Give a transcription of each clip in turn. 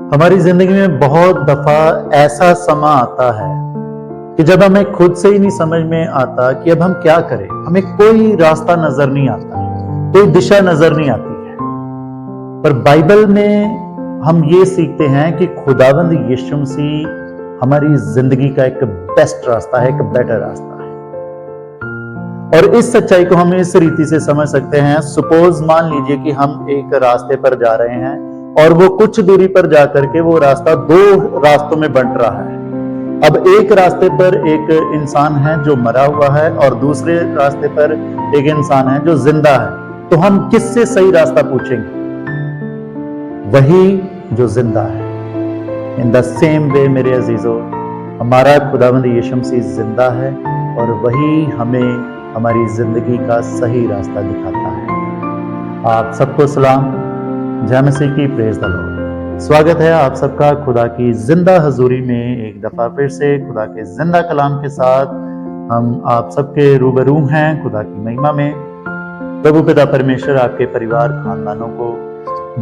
हमारी जिंदगी में बहुत दफा ऐसा समा आता है कि जब हमें खुद से ही नहीं समझ में आता कि अब हम क्या करें। हमें कोई रास्ता नजर नहीं आता, कोई दिशा नजर नहीं आती है। पर बाइबल में हम ये सीखते हैं कि खुदावंद यीशु मसीह हमारी जिंदगी का एक बेस्ट रास्ता है, एक बेटर रास्ता है। और इस सच्चाई को हम इस रीति से समझ सकते हैं। सपोज मान लीजिए कि हम एक रास्ते पर जा रहे हैं और वो कुछ दूरी पर जाकर के वो रास्ता दो रास्तों में बंट रहा है। अब एक रास्ते पर एक इंसान है जो मरा हुआ है और दूसरे रास्ते पर एक इंसान है जो जिंदा है। तो हम किससे सही रास्ता पूछेंगे? वही जो जिंदा है। इन द सेम वे मेरे अजीजों, हमारा खुदावंद यीशु मसीह जिंदा है और वही हमें हमारी जिंदगी का सही रास्ता दिखाता है। आप सबको सलाम, जय मसीह की, प्रेज द लॉर्ड। स्वागत है आप सबका खुदा की जिंदा हजूरी में एक दफा फिर से खुदा के जिंदा कलाम के साथ हम आप सबके रूबरू हैं खुदा की महिमा में। प्रभु पिता परमेश्वर आपके परिवार खानदानों को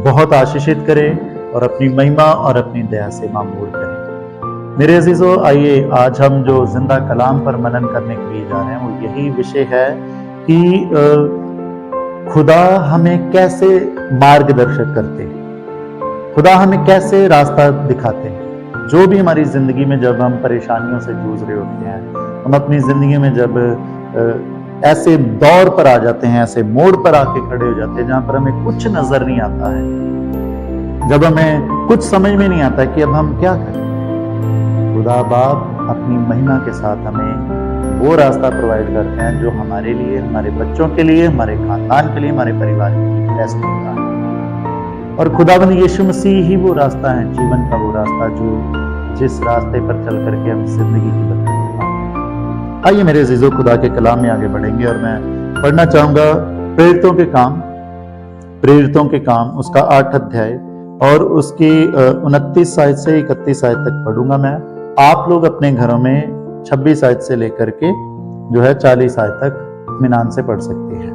बहुत आशीषित करे और अपनी महिमा और अपनी दया से मामूर करे। मेरे अजीजों, आइए आज हम जो जिंदा कलाम पर मनन करने के लिए जा रहे हैं वो यही विषय है कि खुदा हमें कैसे मार्गदर्शक करते हैं, खुदा हमें कैसे रास्ता दिखाते हैं। जो भी हमारी जिंदगी में जब हम परेशानियों से जूझ रहे होते हैं, हम अपनी जिंदगी में जब ऐसे दौर पर आ जाते हैं, ऐसे मोड़ पर आके खड़े हो जाते हैं जहां पर हमें कुछ नजर नहीं आता है, जब हमें कुछ समझ में नहीं आता कि अब हम क्या करें, खुदा बाप अपनी महिमा के साथ हमें वो रास्ता प्रोवाइड करते हैं जो हमारे लिए, हमारे बच्चों के लिए, हमारे खानदान के लिए, हमारे परिवार के लिए बेस्ट होता है। और खुदावंद यीशु मसीह ही वो रास्ता है, जीवन का वो रास्ता जो जिस रास्ते पर चल करके हम जिंदगी की बदलाव पाएं। आइए मेरे अजीजों, खुदा के कलाम में आगे बढ़ेंगे और मैं पढ़ना चाहूंगा प्रेरितों के काम उसका 8 अध्याय और उसकी 29 आयत से 31 आयत तक पढ़ूंगा मैं। आप लोग अपने घरों में 26 आयत से लेकर के जो है 40 आयत तक इत्मीनान से पढ़ सकते हैं।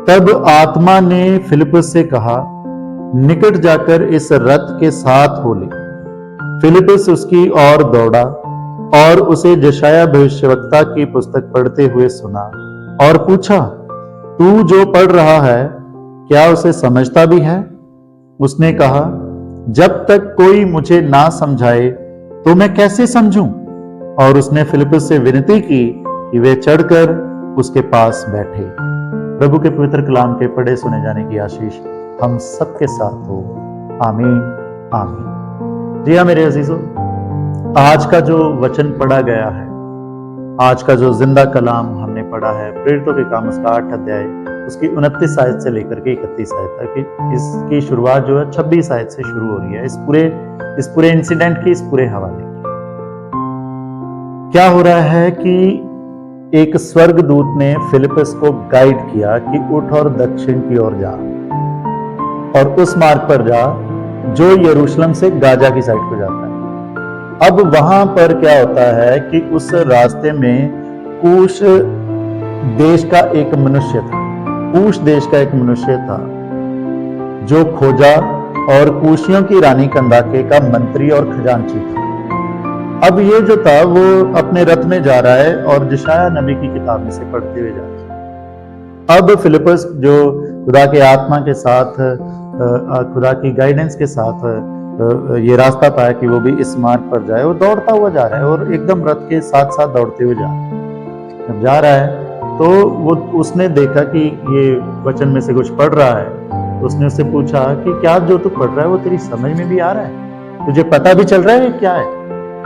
तब आत्मा ने फिलिप्पुस से कहा, निकट जाकर इस रथ के साथ हो ले। फिलिप्पुस उसकी ओर दौड़ा और उसे यशायाह भविष्यवक्ता की पुस्तक पढ़ते हुए सुना और पूछा, तू जो पढ़ रहा है क्या उसे समझता भी है? उसने कहा, जब तक कोई मुझे ना समझाए तो मैं कैसे समझूं? और उसने फिलिप्पुस से विनती की कि वे चढ़कर उसके पास बैठे। प्रभु के पवित्र कलाम के पढ़े सुने जाने की आशीष हम सबके साथ हो। आमीन आमीन। जी हाँ मेरे अजीजों, आज का जो वचन पढ़ा गया है, आज का जो जिंदा कलाम हमने पढ़ा है प्रेरितों के काम उसका 8 अध्याय उसकी 29 आयत से लेकर के 31 आयत तक, इसकी शुरुआत जो है 26 आयत से शुरू हो रही है। इस पूरे इंसिडेंट की, इस पूरे हवाले की क्या हो रहा है कि एक स्वर्गदूत ने फिलिप्पुस को गाइड किया कि उठ और दक्षिण की ओर जा और उस मार्ग पर जा जो यरूशलेम से गाजा की साइड को जाता है। अब वहां पर क्या होता है कि उस रास्ते में कूश देश का एक मनुष्य था, कूश देश का एक मनुष्य था जो खोजा और कूशियों की रानी कंदाके का मंत्री और खजांची था। अब ये जो था वो अपने रथ में जा रहा है और यशायाह नबी की किताब में से पढ़ते हुए जा रहा है। अब फिलिप्पुस जो खुदा के आत्मा के साथ, खुदा की गाइडेंस के साथ ये रास्ता पाया कि वो भी इस मार्ग पर जाए, वो दौड़ता हुआ जा रहा है और एकदम रथ के साथ साथ दौड़ते हुए जा रहा है। जब जा रहा है तो वो उसने देखा कि ये वचन में से कुछ पढ़ रहा है। तो उसने उससे पूछा कि क्या जो तू पढ़ रहा है वो तेरी समझ में भी आ रहा है, तुझे पता भी चल रहा है क्या है?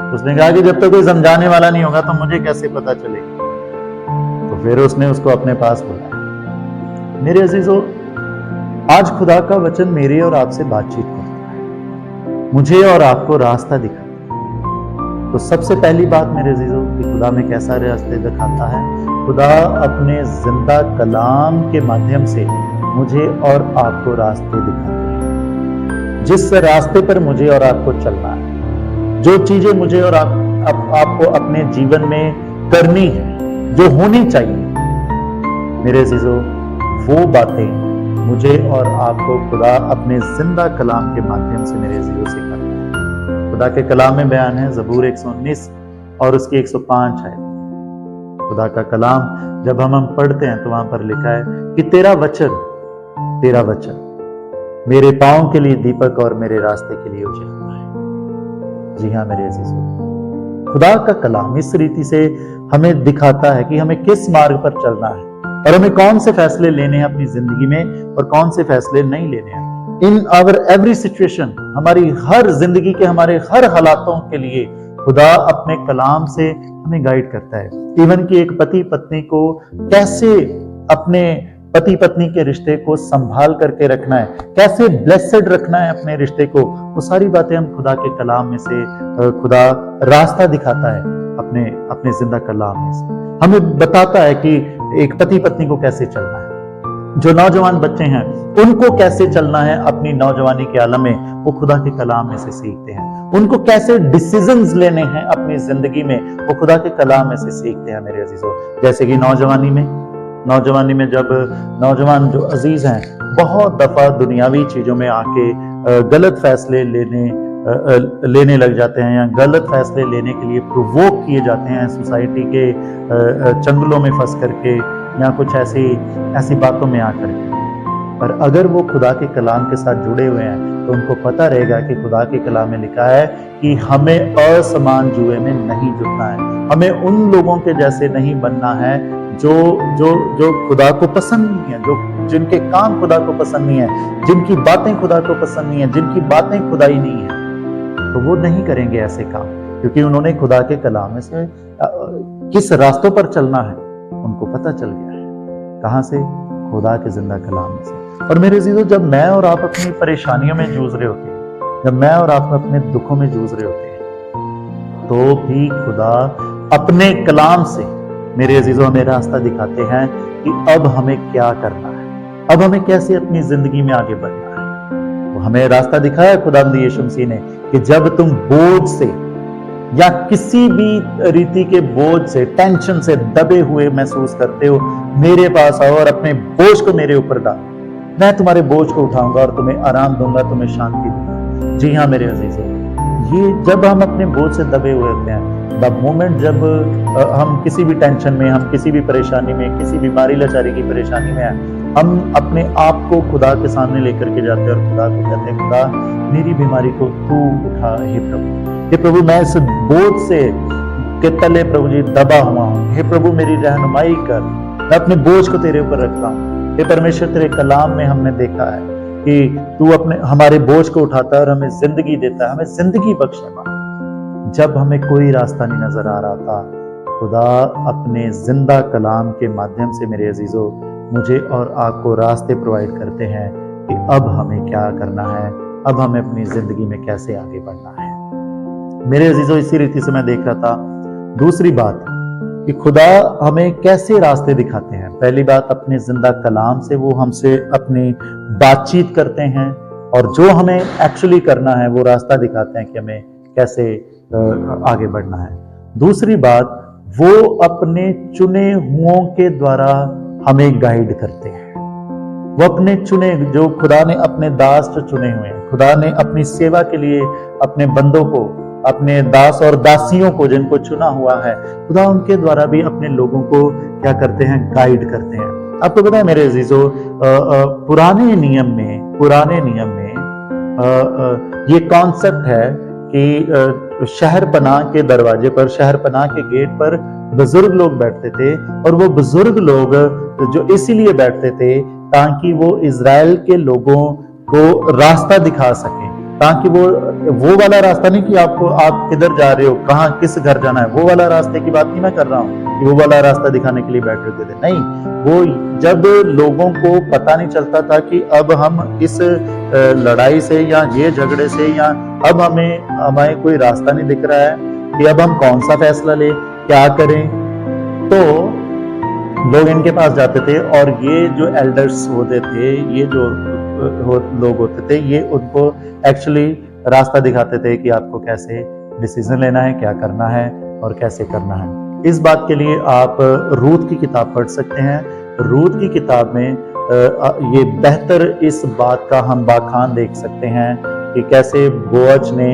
उसने कहा कि जब तक कोई समझाने वाला नहीं होगा तो मुझे कैसे पता चलेगा। तो फिर उसने उसको अपने पास बुलाया। मेरे अजीजों, आज खुदा का वचन मेरे और आपसे बातचीत करता है, मुझे और आपको रास्ता दिखाता है। तो सबसे पहली बात मेरे अजीजों कि खुदा में कैसा रास्ते दिखाता है? खुदा अपने जिंदा कलाम के माध्यम से मुझे और आपको रास्ते दिखाते हैं। जिस रास्ते पर मुझे और आपको चलना है, जो चीजें मुझे और आपको अपने जीवन में करनी है, जो होनी चाहिए, मेरे अजीजों वो बातें मुझे और आपको खुदा अपने जिंदा कलाम के माध्यम से मेरे अजीजों सिखाता है। खुदा के कलाम में बयान है ज़बूर 119 और उसकी 105 है। खुदा का कलाम जब हम पढ़ते हैं तो वहां पर लिखा है कि तेरा वचन मेरे पांव के लिए दीपक और मेरे रास्ते के लिए उजाला है। जी हाँ मेरे अजीजों, खुदा का कलाम इस रीति से हमें दिखाता है कि हमें किस मार्ग पर चलना है और हमें कौन से फैसले लेने हैं अपनी जिंदगी में और कौन से फैसले नहीं लेने हैं। इन आवर एवरी सिचुएशन, हमारी हर जिंदगी के हमारे हर हालातों के लिए खुदा अपने कलाम से हमें गाइड करता है। इवन कि एक पति पत्नी को कैसे अपने पति पत्नी के रिश्ते को संभाल करके रखना है, कैसे ब्लेसेड रखना है अपने रिश्ते को, वो सारी बातें हम खुदा के कलाम में से खुदा रास्ता दिखाता है अपने अपने जिंदा कलाम में से हमें बताता है कि एक पति पत्नी को कैसे चलना है। जो नौजवान बच्चे हैं उनको कैसे चलना है अपनी नौजवानी के आलम में, वो खुदा के कलाम में से सीखते हैं। उनको कैसे डिसीजंस लेने हैं अपनी जिंदगी में, वो खुदा के कलाम में से सीखते हैं मेरे अजीजों। जैसे कि नौजवानी में जब नौजवान जो अजीज हैं बहुत दफा दुनियावी चीजों में आके गलत फैसले लेने लग जाते हैं या गलत फैसले लेने के लिए प्रोवोक किए जाते हैं सोसाइटी के चंगलों में फंस करके या कुछ ऐसी बातों में आकर के। पर अगर वो खुदा के कलाम के साथ जुड़े हुए हैं तो उनको पता रहेगा कि खुदा के कलाम में लिखा है कि हमें असमान जुए में नहीं जुटना है, हमें उन लोगों के जैसे नहीं बनना है जो खुदा को पसंद नहीं है, जो जिनके काम खुदा को पसंद नहीं है, जिनकी बातें खुदा को पसंद नहीं है, जिनकी बातें खुदाई नहीं है, तो वो नहीं करेंगे ऐसे काम, क्योंकि उन्होंने खुदा के कलाम में से किस रास्तों पर चलना है उनको पता चल गया है। कहां से? खुदा के जिंदा कलाम में से। और मेरे अजीजों, जब मैं और आप अपनी परेशानियों में जूझ रहे होते हैं, जब मैं और आप अपने दुखों में जूझ रहे होते हैं, तो भी खुदा अपने कलाम से मेरे अजीजों हमें रास्ता दिखाते हैं कि अब हमें क्या करना है, अब हमें कैसे अपनी जिंदगी में आगे बढ़ना है। वो हमें रास्ता दिखाया खुदावंद यीशु मसीह ने कि जब तुम बोझ से या किसी भी रीति के बोझ से, टेंशन से दबे हुए महसूस करते हो, मेरे पास आओ और अपने बोझ को मेरे ऊपर डालो, मैं तुम्हारे बोझ को उठाऊंगा और तुम्हें आराम दूंगा, तुम्हें शांति दूंगा। जी हाँ मेरे अजीजों, ये जब हम अपने बोझ से दबे हुए होते हैं, द मोमेंट जब हम किसी भी टेंशन में, हम किसी भी परेशानी में, किसी बीमारी लाचारी की परेशानी में हैं, हम अपने आप को खुदा के सामने लेकर के जाते हैं और खुदा को कहते हैं, खुदा मेरी बीमारी को तू उठा, हे प्रभु मैं इस बोझ से के तले प्रभु जी दबा हुआ हूँ, हे प्रभु मेरी रहनुमाई कर, मैं अपने बोझ को तेरे ऊपर रखता हूँ। हे परमेश्वर, तेरे कलाम में हमने देखा है कि तू अपने हमारे बोझ को उठाता है और हमें जिंदगी देता है, हमें जिंदगी बख्शे मां। जब हमें कोई रास्ता नहीं नजर आ रहा था, खुदा अपने जिंदा कलाम के माध्यम से मेरे अजीजों मुझे और आपको रास्ते प्रोवाइड करते हैं कि अब हमें क्या करना है, अब हमें अपनी जिंदगी में कैसे आगे बढ़ना है। मेरे अजीजों, इसी रीति से मैं देख रहा था दूसरी बात कि खुदा हमें कैसे रास्ते दिखाते हैं। पहली बात, अपने जिंदा कलाम से वो हमसे अपनी बातचीत करते हैं और जो हमें एक्चुअली करना है वो रास्ता दिखाते हैं कि हमें कैसे आगे बढ़ना है। दूसरी बात, वो अपने चुने हुओं के द्वारा हमें गाइड करते हैं। वो अपने चुने, जो खुदा ने अपने दास जो चुने हुए हैं, खुदा ने अपनी सेवा के लिए अपने बंदों को, अपने दास और दासियों को जिनको चुना हुआ है, खुदा उनके द्वारा भी अपने लोगों को क्या करते हैं, गाइड करते हैं। आपको पता है मेरे अजीजों, पुराने नियम में ये कॉन्सेप्ट है कि शहर पनाह के दरवाजे पर, शहर पनाह के गेट पर बुजुर्ग लोग बैठते थे, और वो बुजुर्ग लोग जो इसीलिए बैठते थे ताकि वो इजराइल के लोगों को रास्ता दिखा सके, ताकि वो वाला रास्ता नहीं कि आप किधर जा रहे हो, कहाँ किस घर जाना है, वो वाला रास्ते की बात नहीं मैं कर रहा हूँ कि वो वाला रास्ता दिखाने के लिए बैठ रहे थे, नहीं। वो जब लोगों को पता नहीं चलता था कि अब हम इस लड़ाई से या ये झगड़े से, या अब हमें कोई रास्ता नहीं दिख रहा है कि अब हम कौन सा फैसला ले, क्या करें, तो लोग इनके पास जाते थे और ये जो एल्डर्स होते थे, ये जो लोग होते थे, ये उनको एक्चुअली रास्ता दिखाते थे कि आपको कैसे डिसीजन लेना है, क्या करना है और कैसे करना है। इस बात के लिए आप रूत की किताब पढ़ सकते हैं। रूत की किताब में ये बेहतर इस बात का हम बाखान देख सकते हैं कि कैसे बोअज ने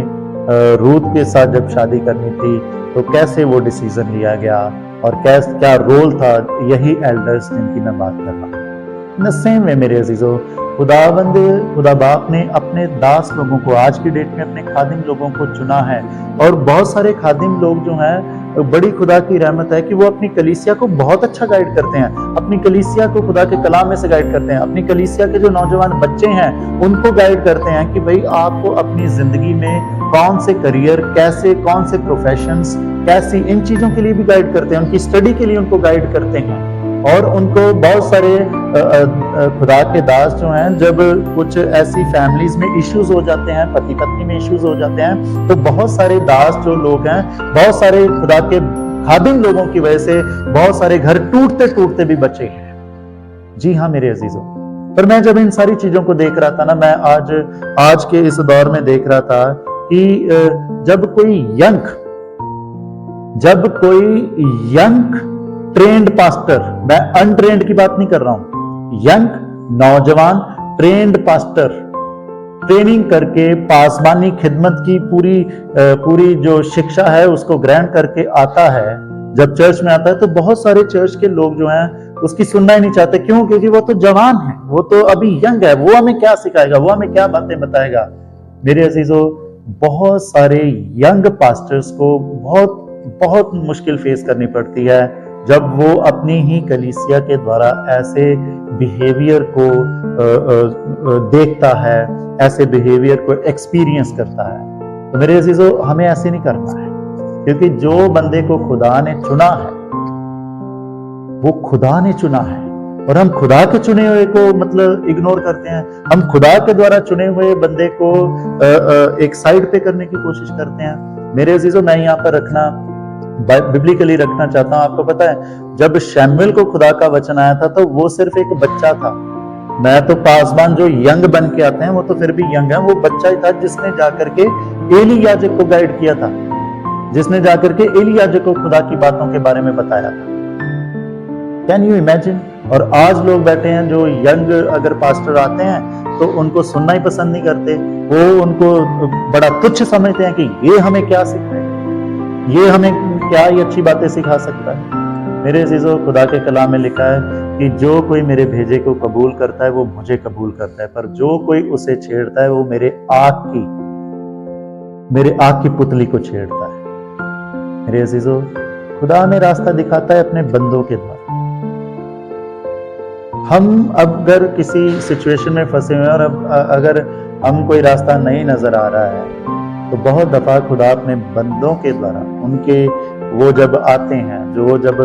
रूथ के साथ जब शादी करनी थी तो कैसे वो डिसीजन लिया गया और क्या रोल था यही एल्डर्स जिनकी मैं बात कर रहा हूँ। सेम वे मेरे अजीजों, खुदा बाप ने अपने दास लोगों को आज की डेट में अपने खादिम लोगों को चुना है और बहुत सारे खादिम लोग जो हैं बड़ी खुदा की रहमत है कि वो अपनी कलीसिया को बहुत अच्छा गाइड करते हैं, अपनी कलीसिया को खुदा के कलाम में से गाइड करते हैं, अपनी कलीसिया के जो नौजवान बच्चे हैं उनको गाइड करते हैं कि भाई आपको अपनी जिंदगी में कौन से करियर, कैसे कौन से प्रोफेशंस, कैसी इन चीजों के लिए भी गाइड करते हैं, उनकी स्टडी के लिए उनको गाइड करते हैं। और उनको बहुत सारे खुदा के दास जो हैं जब कुछ ऐसी फैमिलीज में इश्यूज हो जाते हैं, पति पत्नी में इश्यूज हो जाते हैं, तो बहुत सारे दास जो लोग हैं, बहुत सारे खुदा के खादिम लोगों की वजह से बहुत सारे घर टूटते टूटते भी बचे हैं। जी हाँ मेरे अजीजों, पर मैं जब इन सारी चीजों को देख रहा था ना, मैं आज के इस दौर में देख रहा था कि जब कोई यंग ट्रेंड पास्टर, मैं अनट्रेंड की बात नहीं कर रहा हूं, यंग नौजवान ट्रेंड पास्टर ट्रेनिंग करके पासबानी खिदमत की पूरी जो शिक्षा है उसको ग्रहण करके आता है, जब चर्च में आता है तो बहुत सारे चर्च के लोग जो हैं उसकी सुनना ही नहीं चाहते। क्यों? क्योंकि वो तो जवान है, वो तो अभी यंग है, वो हमें क्या सिखाएगा, वो हमें क्या बातें बताएगा। मेरे अजीजों, बहुत सारे यंग पास्टर्स को बहुत मुश्किल फेस करनी पड़ती है जब वो अपनी ही कलीसिया के द्वारा ऐसे बिहेवियर को देखता है, ऐसे बिहेवियर को एक्सपीरियंस करता है। तो मेरे अजीजों, हमें ऐसे नहीं करना है, क्योंकि जो बंदे को खुदा ने चुना है वो खुदा ने चुना है और हम खुदा के चुने हुए को मतलब इग्नोर करते हैं। हम खुदा के द्वारा चुने हुए बंदे को एक साइड पे करने की कोशिश करते हैं। मेरे अजीजों, मैं यहाँ पर बिब्लिकली रखना चाहता हूं। आपको पता है जब शैमुएल को खुदा का वचन आया था तो वो सिर्फ एक बच्चा था। मैं तो पासबान जो यंग बन के आते हैं वो तो फिर भी यंग है, वो बच्चा ही था जिसने जाकर के एली याजक को गाइड किया था, जिसने जाकर के एली याजक को खुदा की बातों के बारे में बताया था। Can you imagine? और आज लोग बैठे हैं जो यंग अगर पास्टर आते हैं तो उनको सुनना ही पसंद नहीं करते, वो उनको बड़ा तुच्छ समझते हैं कि ये हमें क्या सिखाए, ये हमें क्या ही अच्छी बातें सिखा सकता है। मेरे अजीजों, खुदा के कलाम में लिखा है कि जो कोई मेरे भेजे को कबूल करता है वो मुझे कबूल करता है, पर जो कोई उसे छेड़ता है वो मेरे आग की पुतली को छेड़ता है। मेरे अजीजों, खुदा हमें रास्ता दिखाता है अपने बंदों के द्वारा। हम अगर किसी सिचुएशन में फंसे हुए और अगर हम कोई रास्ता नहीं नजर आ रहा है तो बहुत दफा खुदा अपने बंदों के द्वारा, उनके वो जब आते हैं, जो वो जब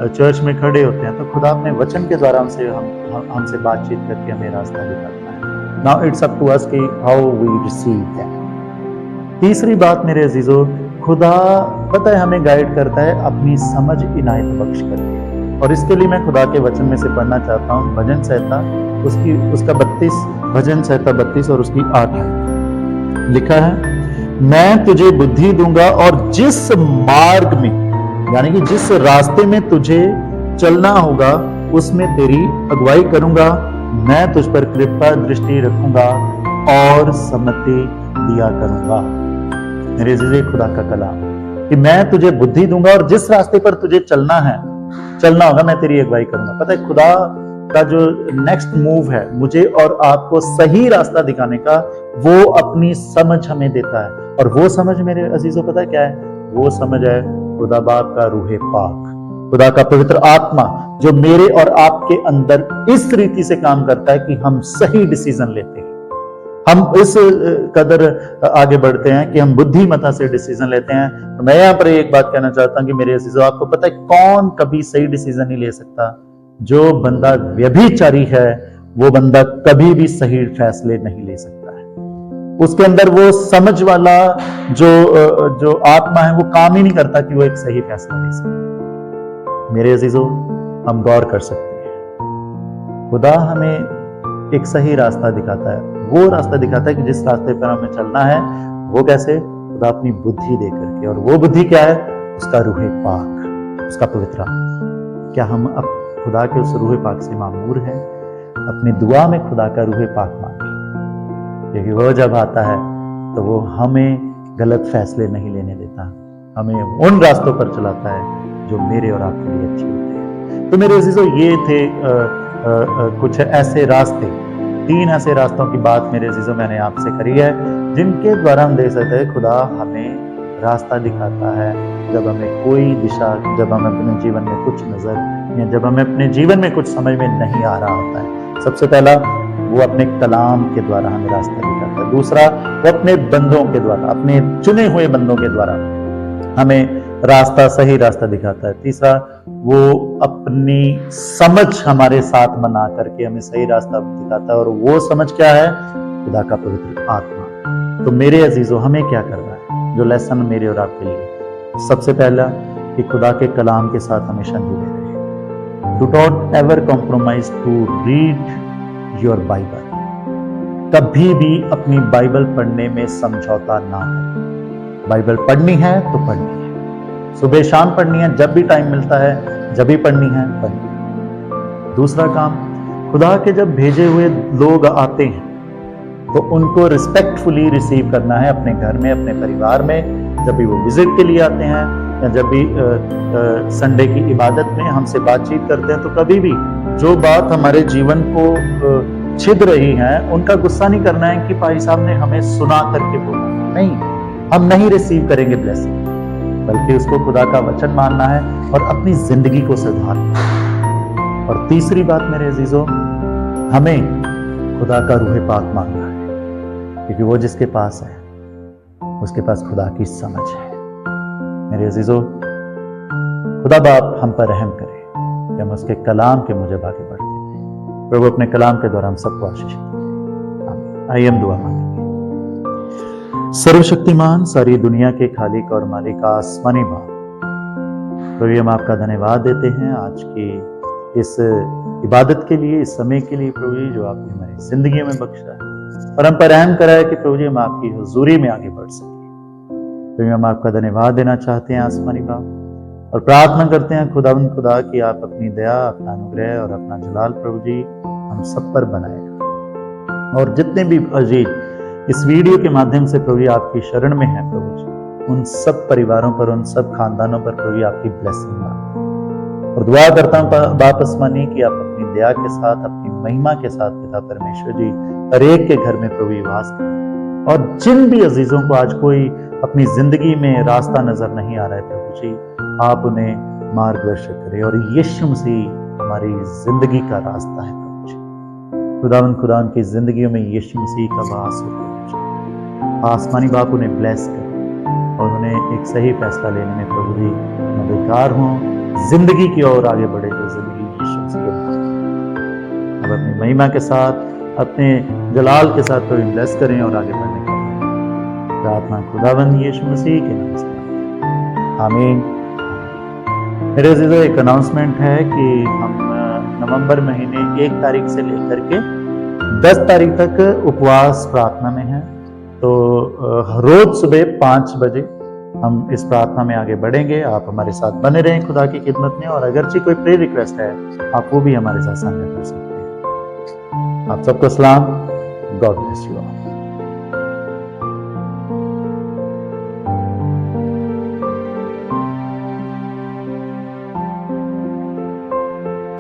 चर्च में खड़े होते हैं, तो खुदा अपने वचन के द्वारा हमसे बातचीत करके हमें रास्ता दिखाता है। Now it's up to us कि हाउ वी रिसीव दैट। तीसरी बात मेरे अजीजों, खुदा पता है हमें गाइड करता है अपनी समझ इनायत बख्श करके, और इसके लिए मैं खुदा के वचन में से पढ़ना चाहता हूँ भजन संहिता उसका 32, भजन संहिता 32 और उसकी 8 है। लिखा है, मैं तुझे बुद्धि दूंगा और जिस मार्ग में, यानी कि जिस रास्ते में तुझे चलना होगा उसमें तेरी अगुवाई करूंगा। मैं तुझ पर कृपा दृष्टि रखूंगा और सम्मति दिया करूंगा। मेरे अजीज, खुदा का कलाम कि मैं तुझे बुद्धि दूंगा और जिस रास्ते पर तुझे चलना होगा मैं तेरी अगुवाई करूंगा। पता है खुदा का जो नेक्स्ट मूव है मुझे और आपको सही रास्ता दिखाने का, वो अपनी समझ हमें देता है। और वो समझ मेरे अजीजों पता है क्या है? वो समझ है खुदा बाप का रूहे पाक, खुदा का पवित्र आत्मा जो मेरे और आपके अंदर इस रीति से काम करता है कि हम सही डिसीजन लेते हैं। हम इस कदर आगे बढ़ते हैं कि हम बुद्धिमता से डिसीजन लेते हैं। तो मैं यहाँ पर एक बात कहना चाहता हूँ कि मेरे अजीजों, आपको पता है कौन कभी सही डिसीजन नहीं ले सकता? जो बंदा व्यभिचारी है वो बंदा कभी भी सही फैसले नहीं ले सकता है। उसके अंदर वो समझ वाला जो आत्मा है वो काम ही नहीं करता कि वो एक सही फैसला ले सके। मेरे अजीजों, हम गौर कर सकते हैं खुदा हमें एक सही रास्ता दिखाता है। वो रास्ता दिखाता है कि जिस रास्ते पर हमें चलना है वो कैसे? खुदा अपनी बुद्धि दे करके। और वो बुद्धि क्या है? उसका रूहे पाक, उसका पवित्र आत्मा। क्या हम खुदा के उस रूह पाक से मामूर हैं, अपनी दुआ में खुदा का रूह पाक मांगे, क्योंकि वो जब आता है तो वो हमें गलत फैसले नहीं लेने देता, हमें उन रास्तों पर चलाता है जो मेरे और आपके लिए अच्छे होते हैं। तो मेरे अजीजों, ये थे कुछ ऐसे रास्ते, 3 ऐसे रास्तों की बात मेरे अजीजों मैंने आपसे करी है, जिनके द्वारा हम देख सकते हैं खुदा हमें रास्ता दिखाता है जब हमें कोई दिशा, जब हमें अपने जीवन में कुछ नजर, या जब हमें अपने जीवन में कुछ समझ में नहीं आ रहा होता है। सबसे पहला, वो अपने कलाम के द्वारा हमें रास्ता दिखाता है। दूसरा, वो अपने बंदों के द्वारा, अपने चुने हुए बंदों के द्वारा हमें रास्ता, सही रास्ता दिखाता है। तीसरा, वो अपनी समझ हमारे साथ बना करके हमें सही रास्ता दिखाता है, और वो समझ क्या है? खुदा का पवित्र आत्मा। तो मेरे अजीजों, हमें क्या करना है? जो लेसन मेरे और आपके लिए, सबसे पहला कि खुदा के कलाम के साथ हमेशा जुड़े रहे। Do not ever compromise to read your Bible. कभी भी अपनी बाइबल पढ़ने में समझौता ना करें। बाइबल पढ़नी है तो पढ़नी है, सुबह शाम पढ़नी है, जब भी टाइम मिलता है जब भी पढ़नी है, पढ़नी है। दूसरा काम, खुदा के जब भेजे हुए लोग आते हैं तो उनको रिस्पेक्टफुली रिसीव करना है अपने घर में, अपने परिवार में। जब भी वो विजिट के लिए आते हैं या जब भी संडे की इबादत में हमसे बातचीत करते हैं, तो कभी भी जो बात हमारे जीवन को छिद रही है, उनका गुस्सा नहीं करना है कि भाई साहब ने हमें सुना करके बोला। नहीं, हम नहीं रिसीव करेंगे ब्लेसिंग, बल्कि उसको खुदा का वचन मानना है और अपनी जिंदगी को सुधारना है। और तीसरी बात मेरे अजीजों, हमें खुदा का रूह पाक मांगना है, क्योंकि वो जिसके पास है उसके पास खुदा की समझ है। मेरे अजीजों, खुदा बाप हम पर रहम करे कि हम उसके कलाम के मुजब आगे बढ़ते हैं। प्रभु अपने कलाम के द्वारा हम सबको आशीष दें। आइए हम दुआ मांगेंगे। सर्वशक्तिमान, सारी दुनिया के खालिक और मालिक आसमानी बाप, प्रभु हम आपका धन्यवाद देते हैं आज की इस इबादत के लिए, इस समय के लिए प्रभु जी, जो आपने हमारी जिंदगी में बख्शा है और हम पर रहम करा है कि प्रभु जी हम आपकी हुजूरी में आगे बढ़ सके। प्रभु हम आपका धन्यवाद देना चाहते हैं आसमानी बाप, और प्रार्थना करते हैं खुदा कि आप अपनी दया, अपना अनुग्रह और अपना जलाल प्रभु जी हम सब पर बनाए। और जितने भी अजीज इस वीडियो के माध्यम से प्रभु जी आपकी शरण में है प्रभु जी, उन सब परिवारों पर, उन सब खानदानों पर प्रभु जी आपकी ब्लेसिंग मांगते हैं। और दुआ करता हूँ बाप आसमानी कि आप अपनी दया के साथ, अपनी महिमा के साथ पिता परमेश्वर जी हर एक के घर में प्रभु वास करें। और जिन भी अजीजों को आज कोई अपनी जिंदगी में रास्ता नजर नहीं आ रहा है प्रभु जी, आप उन्हें मार्गदर्शक करें। और यीशु मसीह हमारी जिंदगी का रास्ता है प्रभु जी। खुदा की जिंदगियों में यीशु मसीह का वास हो प्रभु जी। आसमानी बाप उन्हें ब्लेस करें और उन्हें एक सही फैसला लेने में प्रभु जी मददगार हों, जिंदगी की ओर आगे बढ़े जो जिंदगी यीशु मसीह के नाम। अब अपनी महिमा के साथ, अपने जलाल के साथ प्रभु ब्लेस करें और आगे बढ़ने का प्रार्थना खुदावंद यीशु मसीह के नाम से, आमीन। मेरे अजीजों, एक अनाउंसमेंट है कि हम नवंबर महीने 1 तारीख से लेकर के 10 तारीख तक उपवास प्रार्थना में हैं। तो रोज सुबह 5 बजे हम इस प्रार्थना में आगे बढ़ेंगे। आप हमारे साथ बने रहें खुदा की खिदमत में, और अगर कोई प्रेयर रिक्वेस्ट है आप वो भी हमारे साथ साझा कर सकते हैं। आप सबको सलाम, गॉड ब्लेस यू ऑल।